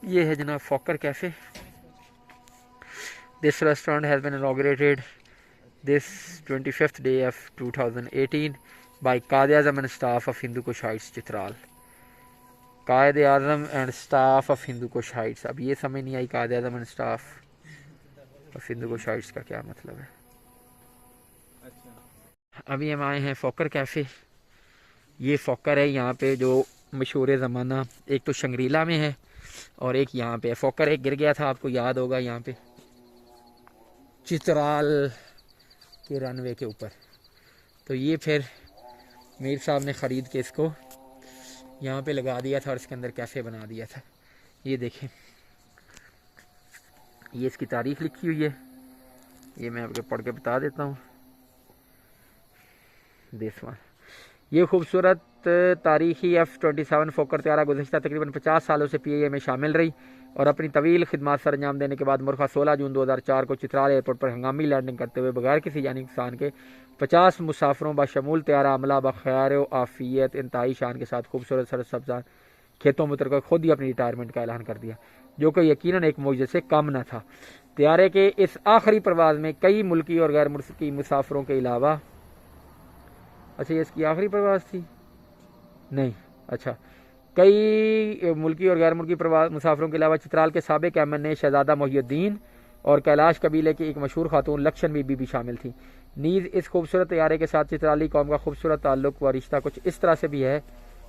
ये है जनाब फॉकर cafe. This restaurant has been inaugurated this 25th day of 2018 by Quaid-e-Azam and staff of Hindu Kush Heights Chitral. Quaid-e-Azam and staff of Hindu Kush Heights। अब ये समझ नहीं आई Quaid-e-Azam and staff of Hindu Kush Heights का क्या मतलब है। अभी हम आए हैं फॉकर कैफ़े। ये फॉकर है यहाँ पे जो मशहूर ज़माना, एक तो शंग्रीला में है और एक यहाँ पे है। फॉकर एक गिर गया था, आपको याद होगा, यहाँ पे चित्राल के रनवे के ऊपर। तो ये फिर मीर साहब ने ख़रीद के इसको यहाँ पे लगा दिया था और इसके अंदर कैफ़े बना दिया था। ये देखें, ये इसकी तारीख़ लिखी हुई है, ये मैं आपको पढ़ के बता देता हूँ। दिस वन, ये खूबसूरत तारीखी F27 फोकर त्यारा गुज़श्ता तकरीबन 50 सालों से PIA में शामिल रही और अपनी तवील खिदमत सर अंजाम देने के बाद मुर्खा 16 जून 2004 को चित्राल एयरपोर्ट पर हंगामी लैंडिंग करते हुए बगैर किसी जानी नुकसान के 50 मुसाफरों बशमूल त्यारा अमला बखैर आफियत इंतहाई शान के साथ खूबसूरत सरसब्ज़ान खेतों में उतरकर खुद ही अपनी रिटायरमेंट का ऐलान कर दिया, जो कि यकीनन एक मौजज़े से कम न था। त्यारे के इस आखिरी परवाज़ में कई मुल्की और गैर मुल्की मुसाफरों के अलावा, अच्छा ये इसकी आखिरी परवाज़ थी नहीं, अच्छा, कई मुल्की और गैर मुल्की मुसाफरों के अलावा चित्राल के साबिक एमएन ने शहजादा मोहिउद्दीन और कैलाश कबीले की एक मशहूर खातून लक्षण बीबी भी शामिल थी। नीज़ इस खूबसूरत तैयारे के साथ चित्राली कौम का खूबसूरत ताल्लुक व रिश्ता कुछ इस तरह से भी है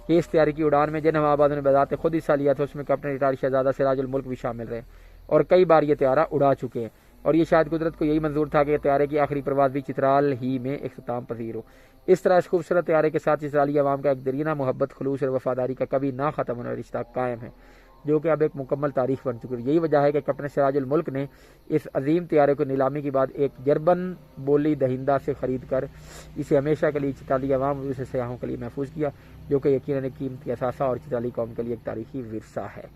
कि इस तैयारी की उड़ान में जिन हवाबाजों ने बजाते खुद हिस्सा लिया था उसमें कैप्टन रिटायर शहजादा सिराजुल मुल्क भी शामिल रहे और कई बार ये त्यारा उड़ा चुके हैं और ये शायद कुदरत को यही मंजूर था कि त्यारे की आखिरी परवाज़ भी चित्राल ही में इख्तिताम पजीर हो। इस तरह इस खूबसूरत त्यारे के साथ चित्राली अवाम का एक दरीना मोहब्बत, खुलूस और वफादारी का कभी ना ख़त्म होने रिश्ता कायम है, जो कि अब एक मुकम्मल तारीख बन चुकी है। यही वजह है कि कैप्टन सिराजुल मुल्क ने इस अजीम त्यारे को नीलामी के बाद एक जर्बन बोली दहिंदा से ख़रीद कर इसे हमेशा के लिए चित्राली अवाम और सयाहों के लिए महफूज किया, जो कि यकीनन एक कीमती असासा और चित्राली कौम के लिए एक तारीखी विरसा है।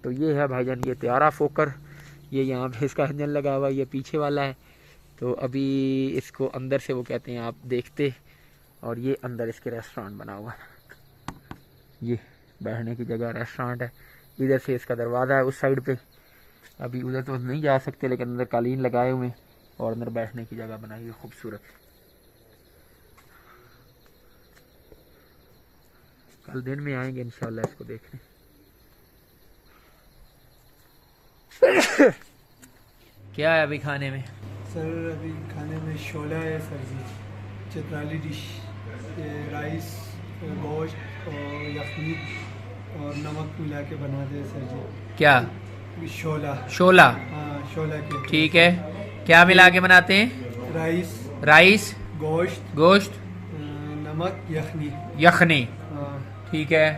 तो ये है भाईजान ये त्यारा फोकर, ये यहाँ पे इसका इंजन लगा हुआ, ये पीछे वाला है। तो अभी इसको अंदर से वो कहते हैं आप देखते, और ये अंदर इसके रेस्टोरेंट बना हुआ है, ये बैठने की जगह रेस्टोरेंट है। इधर से इसका दरवाज़ा है उस साइड पे, अभी उधर तो नहीं जा सकते लेकिन अंदर कालीन लगाए हुए हैं और अंदर बैठने की जगह बनाई हुई खूबसूरत। कल दिन में आएंगे इंशाल्लाह इसको देखने। क्या है अभी खाने में? सर अभी खाने में शोला है सर जी, चित्राली डिश, राइस, गोश्त और यखनी और नमक मिला के बनाते हैं सर जी। क्या? शोला। शोला? हाँ शोला के। ठीक है, क्या मिला के बनाते हैं? राइस, गोश्त, नमक, यखनी। हाँ ठीक है।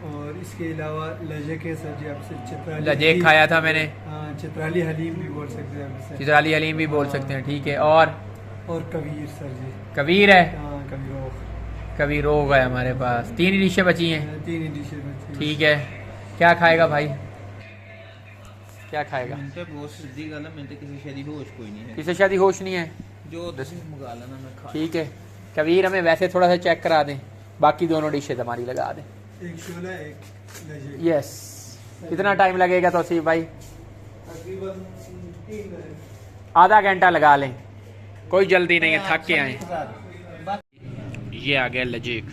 और इसके अलावा लजेक है सर जी, आपसे चित्राली लजेक खाया था मैंने। हाँ, चित्राली हलीम भी बोल सकते हैं आपसे। चित्राली हलीम भी बोल सकते हैं, ठीक है। और कबीर सर जी। कबीर है? हाँ कबीर रोग है हमारे पास। 3 डिशें बची हैं। 3 डिशें बची। ठीक है, क्या खाएगा भाई? क्या खाएगा? किसी शादी होश नहीं है जो ठीक है। कबीर हमें वैसे थोड़ा सा चेक करा दें, बाकी दोनों डिशेज हमारी लगा दें। एक शोला, एक लजेक। यस। कितना टाइम लगेगा तौसीफ भाई? तकरीबन 3 आधा घंटा लगा लें, कोई जल्दी नहीं है, थक के आए। ये आ गया लजेक,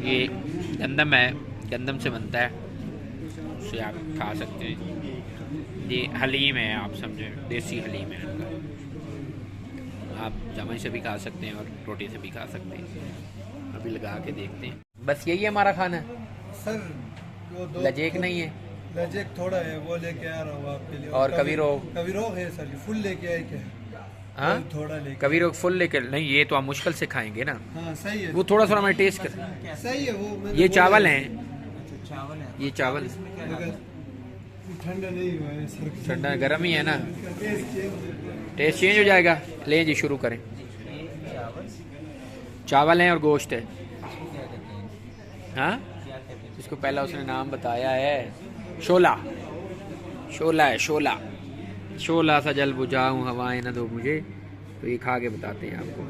ये गंदम है, गंदम से बनता है, उसे आप खा सकते हैं। ये हलीम है, आप समझे, देसी हलीम है इनका। आप जमाई से भी खा सकते हैं और रोटी से भी खा सकते हैं। अभी लगा के देखते हैं। बस यही है हमारा खाना सर, वो लजेक नहीं है? लजेक थोड़ा है, वो लेके आ रहा हूँ आपके लिए। और कबीरोग है सर, फुल लेके आए क्या? हाँ, थोड़ा लेके। कबीरोग फुल लेके नहीं, ये तो आप मुश्किल से खाएंगे ना। हाँ सही है, वो थोड़ा सा हमें टेस्ट कर। सही है वो। ये चावल हैं, ये चावल ठंडा नहीं हुआ है सर, ठंडा गर्म ही है ना, टेस्ट चेंज हो जाएगा। ले जी शुरू करें। चावल हैं और गोश्त है। हाँ, इसको पहला उसने नाम बताया है शोला। शोला है, शोला। शोला सा जल बुझाऊं हवाएं न दो मुझे, तो ये खा के बताते हैं आपको।